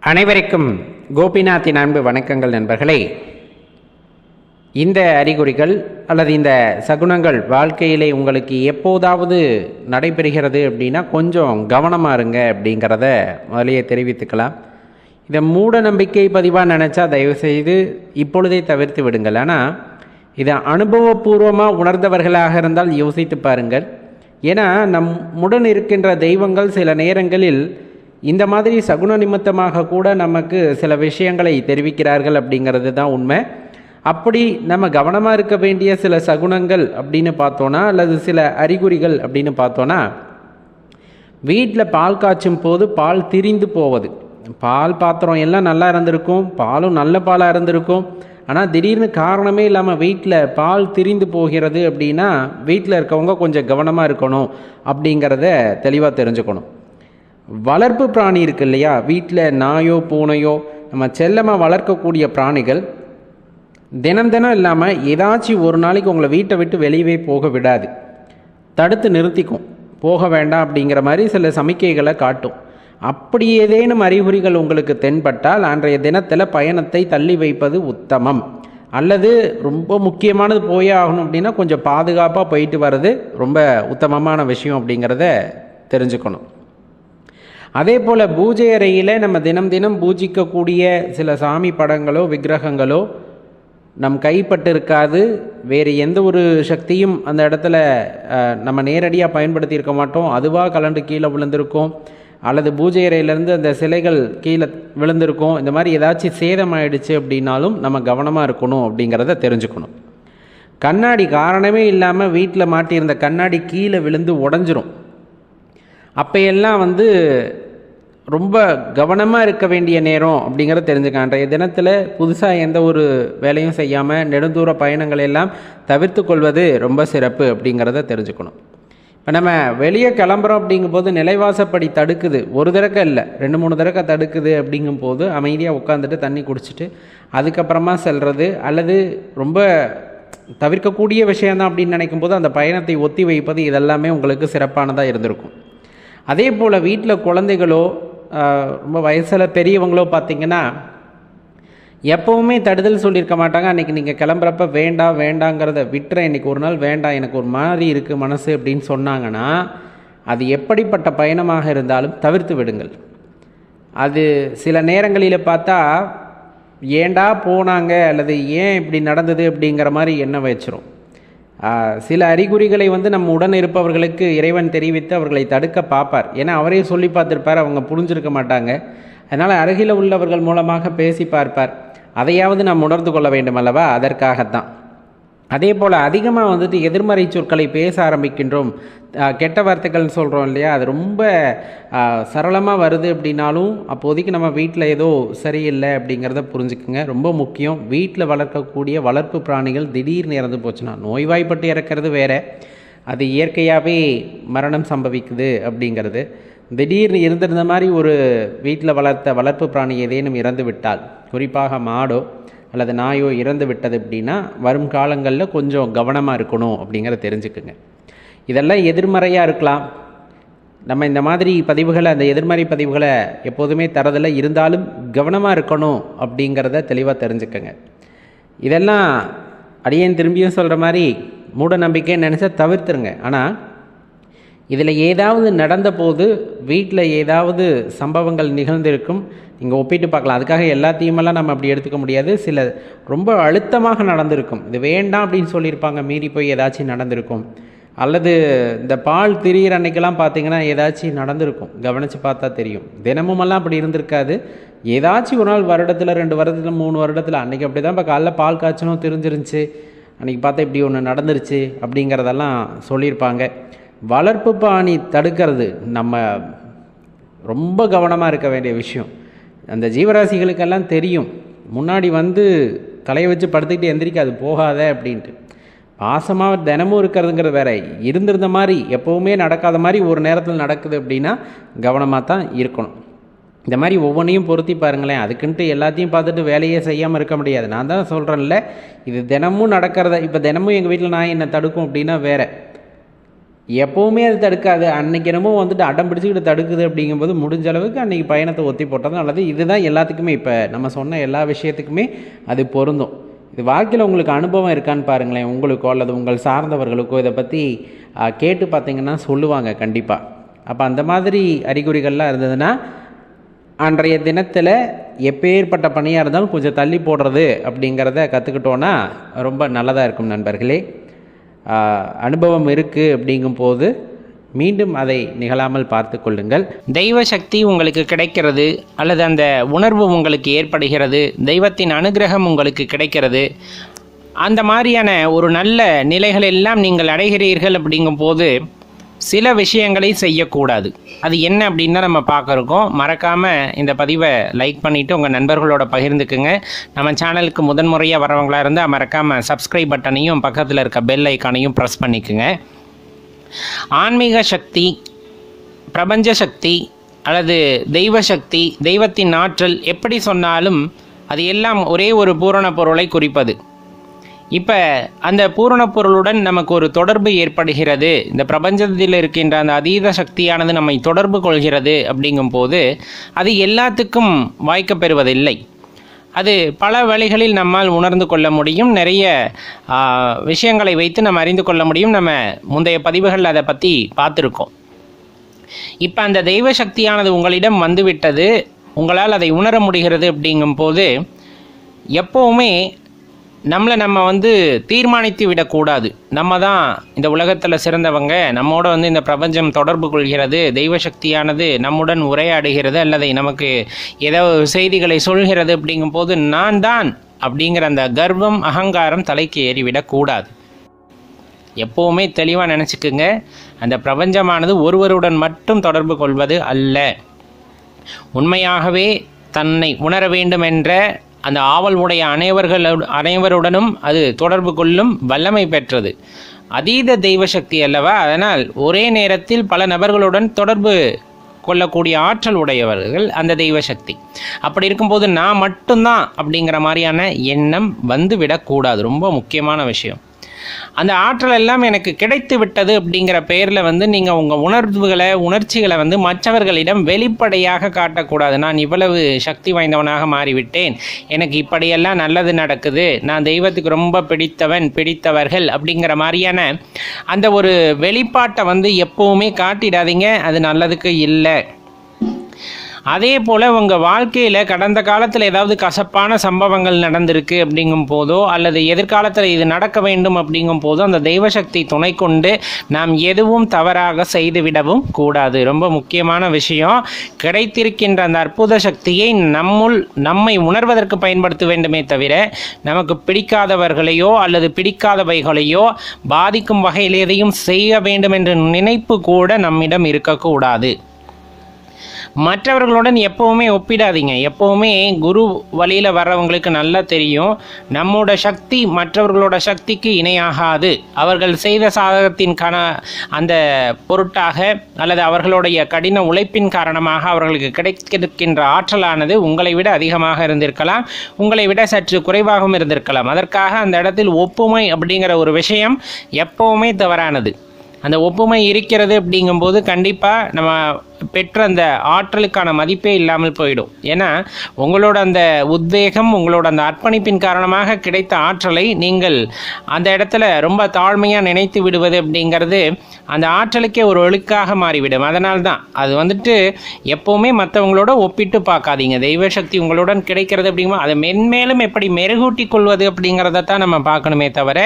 அனைவருக்கும் கோபிநாத்தின் அன்பு வணக்கங்கள் நண்பர்களே. இந்த அறிகுறிகள் அல்லது இந்த சகுனங்கள் வாழ்க்கையிலே உங்களுக்கு எப்போதாவது நடைபெறுகிறது அப்படின்னா கொஞ்சம் கவனமாக இருங்க அப்படிங்கிறத முதலையே தெரிவித்துக்கலாம். இதை மூட நம்பிக்கை பதிவாக நினச்சா தயவுசெய்து இப்பொழுதே தவிர்த்து விடுங்கள். ஆனால் இதை அனுபவபூர்வமாக உணர்ந்தவர்களாக இருந்தால் யோசித்து பாருங்கள். ஏன்னா நம்முடன் இருக்கின்ற தெய்வங்கள் சில நேரங்களில் இந்த மாதிரி சகுன நிமித்தமாக கூட நமக்கு சில விஷயங்களை தெரிவிக்கிறார்கள் அப்படிங்கிறது தான் உண்மை. அப்படி நம்ம கவனமாக இருக்க வேண்டிய சில சகுனங்கள் அப்படின்னு பார்த்தோன்னா அல்லது சில அறிகுறிகள் அப்படின்னு பார்த்தோன்னா, வீட்டில் பால் காய்ச்சும் போது பால் திரிந்து போவது. பால் பாத்திரம் எல்லாம் நல்லா இருந்திருக்கும், பாலும் நல்ல பாலாக இருந்திருக்கும். ஆனால் திடீர்னு காரணமே இல்லாமல் வீட்டில் பால் திரிந்து போகிறது அப்படின்னா வீட்டில் இருக்கவங்க கொஞ்சம் கவனமாக இருக்கணும் அப்படிங்கிறத தெளிவாக தெரிஞ்சுக்கணும். வளர்ப்பு பிராணி இருக்குது இல்லையா, வீட்டில் நாயோ பூனையோ நம்ம செல்லமாக வளர்க்கக்கூடிய பிராணிகள் தினம் இல்லாமல் ஏதாச்சும் ஒரு நாளைக்கு உங்களை வீட்டை விட்டு வெளியவே போக விடாது, தடுத்து நிறுத்திக்கும். போக வேண்டாம் அப்படிங்கிற மாதிரி சில சமிக்கைகளை காட்டும். அப்படி ஏதேனும் அறிகுறிகள் உங்களுக்கு தென்பட்டால் அன்றைய தினத்தில் பயணத்தை தள்ளி வைப்பது உத்தமம். அல்லது ரொம்ப முக்கியமானது போயே ஆகணும் அப்படின்னா கொஞ்சம் பாதுகாப்பாக போயிட்டு வர்றது ரொம்ப உத்தமமான விஷயம் அப்படிங்கிறத தெரிஞ்சுக்கணும். அதே போல் பூஜை அறையில் நம்ம தினம் பூஜிக்கக்கூடிய சில சாமி படங்களோ விக்கிரகங்களோ நம் கைப்பட்டு இருக்காது. வேறு எந்த ஒரு சக்தியும் அந்த இடத்துல நம்ம நேரடியாக பயன்படுத்தி இருக்க மாட்டோம். அதுவாக கலண்டு கீழே விழுந்திருக்கும், அல்லது பூஜை அறையிலேருந்து அந்த சிலைகள் கீழே விழுந்திருக்கும். இந்த மாதிரி ஏதாச்சும் சேதமாயிடுச்சு அப்படின்னாலும் நம்ம கவனமாக இருக்கணும் அப்படிங்கிறத தெரிஞ்சுக்கணும். கண்ணாடி காரணமே இல்லாமல் வீட்டில் மாட்டியிருந்த கண்ணாடி கீழே விழுந்து உடஞ்சிரும். அப்பையெல்லாம் ரொம்ப கவனமாக இருக்க வேண்டிய நேரம் அப்படிங்கிறத தெரிஞ்சுக்க. அன்றைய தினத்தில் புதுசாக எந்த ஒரு வேலையும் செய்யாமல் நெடுந்தூர பயணங்களை எல்லாம் தவிர்த்து கொள்வது ரொம்ப சிறப்பு அப்படிங்கிறத தெரிஞ்சுக்கணும். இப்போ நம்ம வெளியே கிளம்புறோம் அப்படிங்கும்போது நிலைவாசப்படி தடுக்குது, ஒரு தடவை இல்லை 2-3 தடவை தடுக்குது. அப்படிங்கும்போது அமைதியாக உட்காந்துட்டு தண்ணி குடிச்சிட்டு அதுக்கப்புறமா செல்வது, அல்லது ரொம்ப தவிர்க்கக்கூடிய விஷயந்தான் அப்படின்னு நினைக்கும்போது அந்த பயணத்தை ஒத்தி வைப்பது, இதெல்லாமே உங்களுக்கு சிறப்பானதாக இருந்திருக்கும். அதே போல் வீட்டில் குழந்தைகளோ ரொம்ப வயசில் பெரியவங்களோ பார்த்திங்கன்னா எப்போவுமே தடுதல் சொல்லியிருக்க மாட்டாங்க. அன்றைக்கி நீங்கள் கிளம்புறப்ப வேண்டாங்கிறத விட்டுறேன், இன்றைக்கி ஒரு நாள் வேண்டாம், எனக்கு ஒரு மாதிரி இருக்குது மனசு அப்படின்னு சொன்னாங்கன்னா அது எப்படிப்பட்ட பயணமாக இருந்தாலும் தவிர்த்து விடுங்கள். அது சில நேரங்களில் பார்த்தா ஏண்டா போனாங்க அல்லது ஏன் இப்படி நடந்தது அப்படிங்கிற மாதிரி எண்ணம் வச்சிரும். சில அறிகுறிகளை நம்ம உடன் இருப்பவர்களுக்கு இறைவன் தெரிவித்து அவர்களை தடுக்க பார்ப்பார். ஏன்னா அவரே சொல்லி பார்த்துருப்பார், அவங்க புரிஞ்சிருக்க மாட்டாங்க. அதனால் அருகில் உள்ளவர்கள் மூலமாக பேசி பார்ப்பார். அதையாவது நாம் உணர்ந்து கொள்ள வேண்டும் அல்லவா, அதற்காகத்தான். அதே போல் அதிகமாக எதிர்மறை சொற்களை பேச ஆரம்பிக்கின்றோம், கெட்ட வார்த்தைகள் சொல்கிறோம் இல்லையா, அது ரொம்ப சரளமாக வருது அப்படின்னாலும் அப்போதைக்கு நம்ம வீட்டில் ஏதோ சரியில்லை அப்படிங்கிறத புரிஞ்சுக்குங்க. ரொம்ப முக்கியம். வீட்டில் வளர்க்கக்கூடிய வளர்ப்பு பிராணிகள் திடீர்னு இறந்து போச்சுன்னா, நோய்வாய்ப்பட்டு இறக்கிறது வேறு, அது இயற்கையாகவே மரணம் சம்பவிக்குது அப்படிங்கிறது. திடீர்னு இருந்திருந்த மாதிரி ஒரு வீட்டில் வளர்த்த வளர்ப்பு பிராணி ஏதேனும் இறந்து விட்டால், குறிப்பாக மாடோ அல்லது நாயோ இறந்து விட்டது அப்படின்னா வரும் காலங்களில் கொஞ்சம் கவனமாக இருக்கணும் அப்படிங்கிறத தெரிஞ்சுக்குங்க. இதெல்லாம் எதிர்மறையாக இருக்கலாம். நம்ம இந்த மாதிரி பதிவுகளை, அந்த எதிர்மறை பதிவுகளை எப்போதுமே தரதில்லை, இருந்தாலும் கவனமாக இருக்கணும் அப்படிங்கிறத தெளிவாக தெரிஞ்சுக்கங்க. இதெல்லாம் அடியேன் திரும்பியும் சொல்கிற மாதிரி மூட நம்பிக்கைன்னு நினச்சா தவிர்த்துருங்க. ஆனால் இதில் ஏதாவது நடந்த போது வீட்டில் ஏதாவது சம்பவங்கள் நிகழ்ந்திருக்கும், நீங்கள் ஒப்பிட்டு பார்க்கலாம். அதுக்காக எல்லாத்தையுமெல்லாம் நம்ம அப்படி எடுத்துக்க முடியாது. சில ரொம்ப அழுத்தமாக நடந்திருக்கும், இது வேண்டாம் அப்படின்னு சொல்லியிருப்பாங்க, மீறி போய் ஏதாச்சும் நடந்திருக்கும். அல்லது இந்த பால் திரியிற அன்னைக்கெல்லாம் பார்த்தீங்கன்னா ஏதாச்சும் நடந்திருக்கும், கவனித்து பார்த்தா தெரியும். தினமுமெல்லாம் அப்படி இருந்திருக்காது. ஏதாச்சும் ஒரு நாள் வருடத்தில் 2 வருடத்தில் 3 வருடத்தில் அன்றைக்கி அப்படி தான் இப்போ காலைல பால் காய்ச்சணும் தெரிஞ்சிருந்துச்சு, அன்றைக்கி பார்த்தா இப்படி ஒன்று நடந்துருச்சு அப்படிங்கிறதெல்லாம் சொல்லியிருப்பாங்க. வளர்ப்பு பிராணி தடுக்கிறது நம்ம ரொம்ப கவனமாக இருக்க வேண்டிய விஷயம். அந்த ஜீவராசிகளுக்கெல்லாம் தெரியும், முன்னாடி தலையை வச்சு படுத்துக்கிட்டு எந்திரிக்காது, போகாத அப்படின்ட்டு. பாசமாக தினமும் இருக்கிறதுங்கிறது வேற, இருந்திருந்த மாதிரி எப்போவுமே நடக்காத மாதிரி ஒரு நேரத்தில் நடக்குது அப்படின்னா கவனமாக தான் இருக்கணும். இந்த மாதிரி ஒவ்வொன்றையும் பொருத்தி பாருங்களேன். அதுக்குன்ட்டு எல்லாத்தையும் பார்த்துட்டு வேலையே செய்யாமல் இருக்க முடியாது. நான் தான் சொல்கிறேன்ல, இது தினமும் நடக்கிறத. இப்போ தினமும் எங்கள் வீட்டில் நான் என்னை தடுக்கும் அப்படின்னா வேற, எப்போவுமே அது தடுக்காது. அன்றைக்கி என்னமோ வந்துட்டு அடம் பிடிச்சிக்கிட்டு தடுக்குது அப்படிங்கும்போது முடிஞ்ச அளவுக்கு அன்றைக்கி பயணத்தை ஒத்தி போட்டது நல்லது. இதுதான் எல்லாத்துக்குமே இப்போ நம்ம சொன்ன எல்லா விஷயத்துக்குமே அது பொருந்தும். இது வாழ்க்கையில் உங்களுக்கு அனுபவம் இருக்கான்னு பாருங்களேன். உங்களுக்கோ அல்லது உங்கள் சார்ந்தவர்களுக்கோ இதை பற்றி கேட்டு பார்த்தீங்கன்னா சொல்லுவாங்க கண்டிப்பாக. அப்போ அந்த மாதிரி அறிகுறிகள்லாம் இருந்ததுன்னா அன்றைய தினத்தில் எப்பேற்பட்ட பணியாக இருந்தாலும் கொஞ்சம் தள்ளி போடுறது அப்படிங்கிறத கற்றுக்கிட்டோன்னா ரொம்ப நல்லதாக இருக்கும் நண்பர்களே. அனுபவம் இருக்குது அப்படிங்கும்போது மீண்டும் அதை நிகழாமல் பார்த்து கொள்ளுங்கள். தெய்வ சக்தி உங்களுக்கு கிடைக்கிறது அல்லது அந்த உணர்வு உங்களுக்கு ஏற்படுகிறது, தெய்வத்தின் அனுகிரகம் உங்களுக்கு கிடைக்கிறது, அந்த மாதிரியான ஒரு நல்ல நிலைகள் எல்லாம் நீங்கள் அடைகிறீர்கள் அப்படிங்கும்போது சில விஷயங்களை செய்யக்கூடாது. அது என்ன அப்படின்னு தான் நம்ம பார்க்குறோம். மறக்காமல் இந்த பதிவை லைக் பண்ணிவிட்டு உங்கள் நண்பர்களோட பகிர்ந்துக்குங்க. நம்ம சேனலுக்கு முதன்முறையாக வரவங்களாக இருந்தால் மறக்காமல் சப்ஸ்கிரைப் பட்டனையும் பக்கத்தில் இருக்க பெல் ஐக்கானையும் ப்ரெஸ் பண்ணிக்கோங்க. ஆன்மீக சக்தி, பிரபஞ்ச சக்தி அல்லது தெய்வ சக்தி, தெய்வத்தின் ஆற்றல் எப்படி சொன்னாலும் அது எல்லாம் ஒரே ஒரு பூரண பொருளை குறிப்பது. இப்போ அந்த பூரண பொருளுடன் நமக்கு ஒரு தொடர்பு ஏற்படுகிறது, இந்த பிரபஞ்சத்தில் இருக்கின்ற அந்த அதீத சக்தியானது நம்மை தொடர்பு கொள்கிறது அப்படிங்கும்போது அது எல்லாத்துக்கும் வாய்க்கப் பெறுவதில்லை. அது பல வழிகளில் நம்மால் உணர்ந்து கொள்ள முடியும். நிறைய விஷயங்களை வைத்து நம்ம அறிந்து கொள்ள முடியும். நம்ம முந்தைய பதிவுகள் அதை பற்றி பார்த்துருக்கோம். இப்போ அந்த தெய்வ சக்தியானது உங்களிடம் வந்துவிட்டது, உங்களால் அதை உணர முடிகிறது அப்படிங்கும்போது எப்போவுமே நம்ம தீர்மானித்து விடக்கூடாது. நம்ம தான் இந்த உலகத்தில் சிறந்தவங்க, நம்மோட இந்த பிரபஞ்சம் தொடர்பு கொள்கிறது, தெய்வ சக்தியானது நம்முடன் உரையாடுகிறது அல்லது நமக்கு ஏதோ செய்திகளை சொல்கிறது அப்படிங்கும்போது நான் தான் அப்படிங்கிற அந்த கர்வம், அகங்காரம் தலைக்கு ஏறிவிடக்கூடாது. எப்போவுமே தெளிவாக நினச்சிக்குங்க, அந்த பிரபஞ்சமானது ஒருவருடன் மட்டும் தொடர்பு கொள்வது அல்ல. உண்மையாகவே தன்னை உணர வேண்டும் என்ற அந்த ஆவல் உடைய அனைவருடனும் அது தொடர்பு கொள்ளும் வல்லமை பெற்றது. அதீத தெய்வ சக்தி அல்லவா. அதனால் ஒரே நேரத்தில் பல நபர்களுடன் தொடர்பு கொள்ளக்கூடிய ஆற்றல் உடையவர்கள் அந்த தெய்வ சக்தி. அப்படி இருக்கும்போது நான் மட்டும்தான் அப்படிங்கிற மாதிரியான எண்ணம் விடக்கூடாது. ரொம்ப முக்கியமான விஷயம். அந்த ஆற்றல் எல்லாம் எனக்கு கிடைத்து விட்டது அப்படிங்கிற பெயரில் நீங்கள் உங்கள் உணர்ச்சிகளை மற்றவர்களிடம் வெளிப்படையாக காட்டக்கூடாது. நான் இவ்வளவு சக்தி வாய்ந்தவனாக மாறிவிட்டேன், எனக்கு இப்படியெல்லாம் நல்லது நடக்குது, நான் தெய்வத்துக்கு ரொம்ப பிடித்தவர்கள் அப்படிங்கிற மாதிரியான அந்த ஒரு வெளிப்பாட்டை எப்பவுமே காட்டிடாதீங்க. அது நல்லதுக்கு இல்லை. அதே போல் உங்கள் வாழ்க்கையில் கடந்த காலத்தில் ஏதாவது கசப்பான சம்பவங்கள் நடந்திருக்கு அப்படிங்கும் போதோ அல்லது எதிர்காலத்தில் இது நடக்க வேண்டும் அப்படிங்கும் போதோ அந்த தெய்வசக்தி துணை கொண்டு நாம் எதுவும் தவறாக செய்துவிடவும் கூடாது. ரொம்ப முக்கியமான விஷயம். கிடைத்திருக்கின்ற அந்த அற்புத சக்தியை நம்மை உணர்வதற்கு பயன்படுத்த வேண்டுமே தவிர நமக்கு பிடிக்காதவர்களையோ அல்லது பிடிக்காதவைகளையோ பாதிக்கும் வகையில் எதையும் செய்ய வேண்டும் என்ற நினைப்பு கூட நம்மிடம் இருக்கக்கூடாது. மற்றவர்களுடன் எப்போவுமே ஒப்பிடாதீங்க. எப்போவுமே குரு வழியில் வர்றவங்களுக்கு நல்லா தெரியும், நம்மோட சக்தி மற்றவர்களோட சக்திக்கு இணையாகாது. அவர்கள் செய்த சாதகத்தின் அந்த பொருட்டாக அல்லது அவர்களுடைய கடின உழைப்பின் காரணமாக அவர்களுக்கு கிடைக்கின்ற ஆற்றலானது உங்களை விட அதிகமாக இருந்திருக்கலாம், உங்களை விட சற்று குறைவாகவும் இருந்திருக்கலாம். அதற்காக அந்த இடத்தில் ஒப்புமை அப்படிங்கிற ஒரு விஷயம் எப்போவுமே தவறானது. அந்த ஒப்புமை இருக்கிறது அப்படிங்கும்போது கண்டிப்பாக நம்ம பெற்ற அந்த ஆற்றலுக்கான மதிப்பே இல்லாமல் போயிடும். ஏன்னா உங்களோட அந்த உத்வேகம், உங்களோட அந்த அர்ப்பணிப்பின் காரணமாக கிடைத்த ஆற்றலை நீங்கள் அந்த இடத்துல ரொம்ப தாழ்மையாக நினைத்து விடுவது அப்படிங்கிறது அந்த ஆற்றலுக்கே ஒரு ஒழுக்காக மாறிவிடும். அதனால்தான் அது எப்போவுமே மற்றவங்களோட ஒப்பிட்டு பார்க்காதீங்க. தெய்வ சக்தி உங்களுடன் கிடைக்கிறது அப்படிங்கும்போது அதை மென்மேலும் எப்படி மெருகூட்டி கொள்வது அப்படிங்கிறத தான் நம்ம பார்க்கணுமே தவிர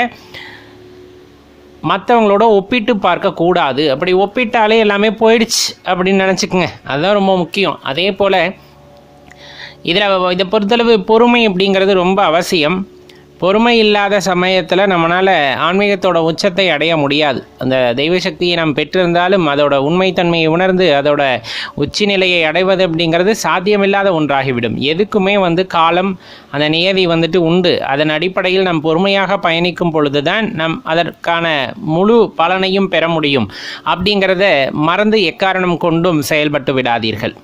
மற்றவங்களோட ஒப்பிட்டு பார்க்கக்கூடாது. அப்படி ஒப்பிட்டாலே எல்லாமே போயிடுச்சு அப்படின்னு நினச்சிக்கோங்க. அதுதான் ரொம்ப முக்கியம். அதே போல் இதை பொறுத்தளவு பொறுமை அப்படிங்கிறது ரொம்ப அவசியம். பொறுமை இல்லாத சமயத்தில் நம்மளால் ஆன்மீகத்தோட உச்சத்தை அடைய முடியாது. அந்த தெய்வ சக்தியை நாம் பெற்றிருந்தாலும் அதோட உண்மைத்தன்மையை உணர்ந்து அதோட உச்சி நிலையை அடைவது அப்படிங்கிறது சாத்தியமில்லாத ஒன்றாகிவிடும். எதுக்குமே காலம், அந்த நியதி உண்டு. அதன் அடிப்படையில் நாம் பொறுமையாக பயணிக்கும் பொழுது தான் நாம் அதற்கான முழு பலனையும் பெற முடியும். அப்படிங்கிறத மறந்து எக்காரணம் கொண்டும் செயல்பட்டு விடாதீர்கள்.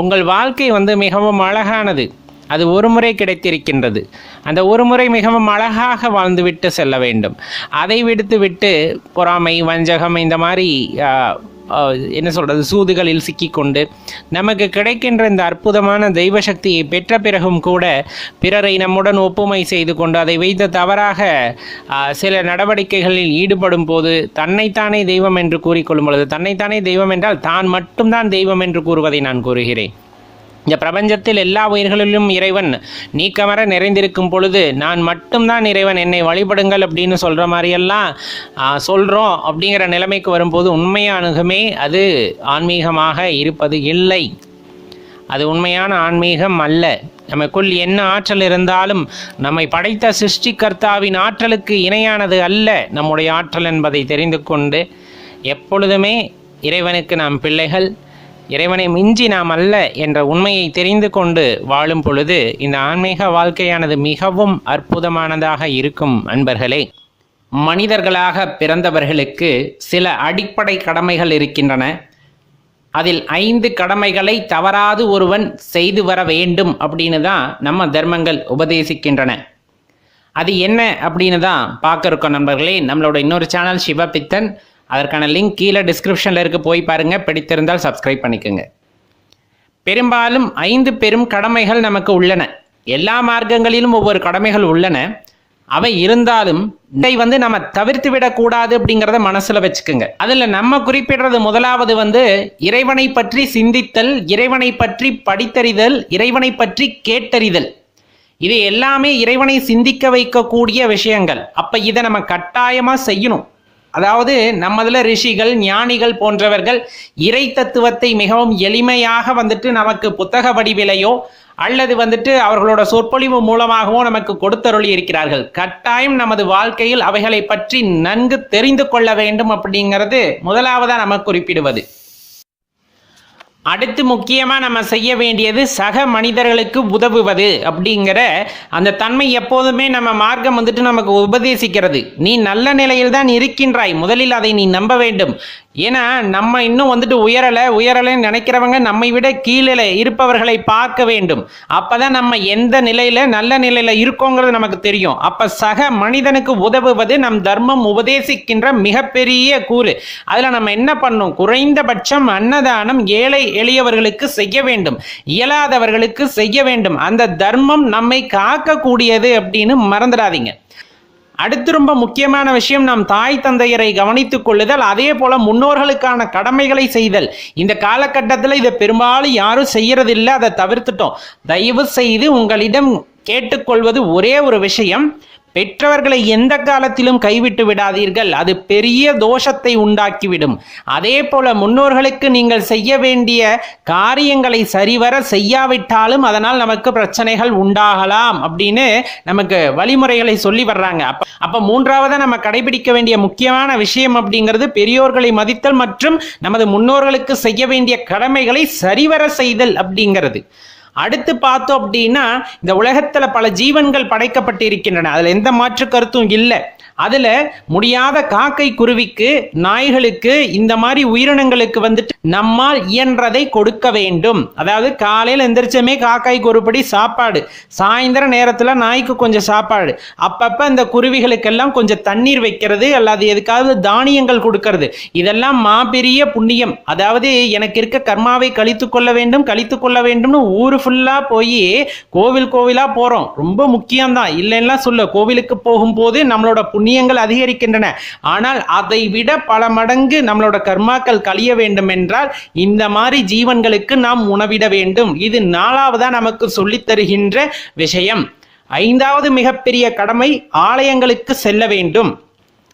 உங்கள் வாழ்க்கை மிகவும் அழகானது. அது ஒரு முறை கிடைத்திருக்கின்றது. அந்த ஒரு முறை மிகவும் அழகாக வாழ்ந்துவிட்டு செல்ல வேண்டும். அதை விடுத்து பொறாமை, வஞ்சகம், இந்த மாதிரி என்ன சொல்கிறது, சூதுகளில் சிக்கிக்கொண்டு நமக்கு கிடைக்கின்ற இந்த அற்புதமான தெய்வ சக்தியை பெற்ற பிறகும் கூட பிறரை நம்முடன் ஒப்புமை செய்து கொண்டு அதை வைத்து தவறாக சில நடவடிக்கைகளில் ஈடுபடும் போது தன்னைத்தானே தெய்வம் என்று கூறிக்கொள்ளும் பொழுது, தன்னைத்தானே தெய்வம் என்றால் தான் மட்டும்தான் தெய்வம் என்று கூறுவதை நான் கூறுகிறேன். இந்த பிரபஞ்சத்தில் எல்லா உயிர்களிலும் இறைவன் நீக்கமர நிறைந்திருக்கும் பொழுது நான் மட்டும்தான் இறைவன், என்னை வழிபடுங்கள் அப்படின்னு சொல்கிற மாதிரியெல்லாம் சொல்கிறோம். அப்படிங்கிற நிலைமைக்கு வரும்போது உண்மையான அணுகுமே அது ஆன்மீகமாக இருப்பது இல்லை. அது உண்மையான ஆன்மீகம் அல்ல. நமக்குள் என்ன ஆற்றல் இருந்தாலும் நம்மை படைத்த சிருஷ்டிகர்த்தாவின் ஆற்றலுக்கு இணையானது அல்ல நம்முடைய ஆற்றல் என்பதை தெரிந்து கொண்டு எப்பொழுதுமே இறைவனுக்கு நாம் பிள்ளைகள், இறைவனை மிஞ்சி நாம் அல்ல என்ற உண்மையை தெரிந்து கொண்டு வாழும் பொழுது இந்த ஆன்மீக வாழ்க்கையானது மிகவும் அற்புதமானதாக இருக்கும். அன்பர்களே, மனிதர்களாக பிறந்தவர்களுக்கு சில அடிப்படை கடமைகள் இருக்கின்றன. அதில் 5 கடமைகளை தவறாது ஒருவன் செய்து வர வேண்டும் அப்படின்னு தான் நம்ம தர்மங்கள் உபதேசிக்கின்றன. அது என்ன அப்படின்னு தான் பார்க்க இருக்கோம் நண்பர்களே. நம்மளோட இன்னொரு சேனல் சிவபித்தன், அதற்கான லிங்க் கீழே டிஸ்கிரிப்ஷனில் இருக்க, போய் பாருங்கள். பிடித்திருந்தால் சப்ஸ்கிரைப் பண்ணிக்கோங்க. பெரும்பாலும் 5 பெரும் கடமைகள் நமக்கு உள்ளன. எல்லா மார்க்கங்களிலும் ஒவ்வொரு கடமைகள் உள்ளன. அவை இருந்தாலும் இதை நம்ம தவிர்த்து விடக்கூடாது அப்படிங்கிறத மனசில் வச்சுக்கோங்க. அதில் நம்ம குறிப்பிடுறது முதலாவது இறைவனை பற்றி சிந்தித்தல், இறைவனை பற்றி படித்தறிதல், இறைவனை பற்றி கேட்டறிதல். இது எல்லாமே இறைவனை சிந்திக்க வைக்கக்கூடிய விஷயங்கள். அப்போ இதை நம்ம கட்டாயமாக செய்யணும். அதாவது நம்மதில் ரிஷிகள், ஞானிகள் போன்றவர்கள் இறை தத்துவத்தை மிகவும் எளிமையாக நமக்கு புத்தக வடிவிலையோ அல்லது அவர்களோட சொற்பொழிவு மூலமாகவோ நமக்கு கொடுத்தருளி இருக்கிறார்கள். கட்டாயம் நமது வாழ்க்கையில் அவைகளை பற்றி நன்கு தெரிந்து கொள்ள வேண்டும் அப்படிங்கிறது முதலாவதாக நம்ம குறிப்பிடுவது. அடுத்து முக்கியமாக நம்ம செய்ய வேண்டியது சக மனிதர்களுக்கு உதவுவது அப்படிங்கிற அந்த தன்மை எப்போதுமே நம்ம மார்க்கம் நமக்கு உபதேசிக்கிறது. நீ நல்ல நிலையில் தான் இருக்கின்றாய், முதலில் அதை நீ நம்ப வேண்டும். ஏன்னா நம்ம இன்னும் உயரலைன்னு நினைக்கிறவங்க நம்மை விட கீழே இருப்பவர்களை பார்க்க வேண்டும். அப்பதான் நம்ம எந்த நிலையில நல்ல நிலையில இருக்கோங்கிறது நமக்கு தெரியும். அப்ப சக மனிதனுக்கு உதவுவது நம் தர்மம் உபதேசிக்கின்ற மிகப்பெரிய கூறு. அதுல நம்ம என்ன பண்ணணும்? குறைந்தபட்சம் அன்னதானம் ஏழை எளியவர்களுக்கு செய்ய வேண்டும், இயலாதவர்களுக்கு செய்ய வேண்டும். அந்த தர்மம் நம்மை காக்கக்கூடியது அப்படின்னு மறந்துடாதீங்க. அடுத்து ரொம்ப முக்கியமான விஷயம், நாம் தாய் தந்தையரை கவனித்துக் கொள்ளுதல், அதே போல முன்னோர்களுக்கான கடமைகளை செய்தல். இந்த காலகட்டத்தில் இதை பெரும்பாலும் யாரும் செய்யறதில்லை, அதை தவிர்த்துட்டோம். தயவு செய்து உங்களிடம் கேட்டுக்கொள்வது ஒரே ஒரு விஷயம், பெற்றவர்களை எந்த காலத்திலும் கைவிட்டு விடாதீர்கள். அது பெரிய தோஷத்தை உண்டாக்கிவிடும். அதே போல முன்னோர்களுக்கு நீங்கள் செய்ய வேண்டிய காரியங்களை சரிவர செய்யாவிட்டாலும் அதனால் நமக்கு பிரச்சனைகள் உண்டாகலாம் அப்படின்னு நமக்கு வழிமுறைகளை சொல்லி வர்றாங்க. அப்ப மூன்றாவதா நம்ம கடைபிடிக்க வேண்டிய முக்கியமான விஷயம் அப்படிங்கிறது பெரியோர்களை மதித்தல் மற்றும் நமது முன்னோர்களுக்கு செய்ய வேண்டிய கடமைகளை சரிவர செய்தல் அப்படிங்கிறது. அடுத்து பார்த்தோம் அப்படின்னா, இந்த உலகத்துல பல ஜீவன்கள் படைக்கப்பட்டு இருக்கின்றன, அதுல எந்த மாற்று கருத்தும் இல்லை. அதுல முடியாத காக்கை, குருவிக்கு, நாய்களுக்கு, இந்த மாதிரி உயிரினங்களுக்கு நம்மால் இயன்றதை கொடுக்க வேண்டும். அதாவது காலையில் எந்திரிச்சமே காக்காய்க்கு ஒருபடி சாப்பாடு, சாயந்தர நேரத்துல நாய்க்கு கொஞ்சம் சாப்பாடு, அப்பப்ப இந்த குருவிகளுக்கெல்லாம் கொஞ்சம் தண்ணீர் வைக்கிறது, அல்லது எதுக்காவது தானியங்கள் கொடுக்கறது, இதெல்லாம் மாபெரிய புண்ணியம். அதாவது எனக்கு இருக்க கர்மாவை கழித்து கொள்ள வேண்டும்னு ஊரு ஃபுல்லா போய் கோவிலா போறோம். ரொம்ப முக்கியம்தான், இல்லைன்னா சொல்ல. கோவிலுக்கு போகும்போது நம்மளோட புண்ணியங்கள் அதிகரிக்கின்றன. ஆனால் அதை விட பல மடங்கு நம்மளோட கர்மாக்கள் கழிய வேண்டும் என்றால் இந்த மாதிரி ஜீவன்களுக்கு நாம் உணவிட வேண்டும். இது 4வதா நமக்கு சொல்லித் தருகின்ற விஷயம். 5வது மிகப்பெரிய கடமை, ஆலயங்களுக்கு செல்ல வேண்டும்.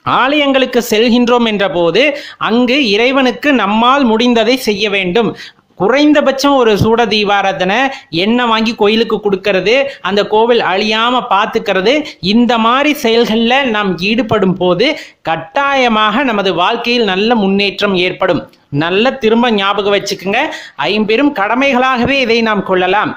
ஆலயங்களுக்கு செல்கின்றோம் என்ற போது அங்கு இறைவனுக்கு நம்மால் முடிந்ததை செய்ய வேண்டும். குறைந்தபட்சம் ஒரு சூட தீபாராதனை எண்ணெய் வாங்கி கோயிலுக்கு கொடுக்கறது, அந்த கோவில் அழியாம பார்த்துக்கிறது, இந்த மாதிரி செயல்களில் நாம் ஈடுபடும் போது கட்டாயமாக நமது வாழ்க்கையில் நல்ல முன்னேற்றம் ஏற்படும். நல்ல திரும்ப ஞாபகம் வச்சுக்கோங்க, 5 பெரும் கடமைகளாகவே இதை நாம் கொள்ளலாம்.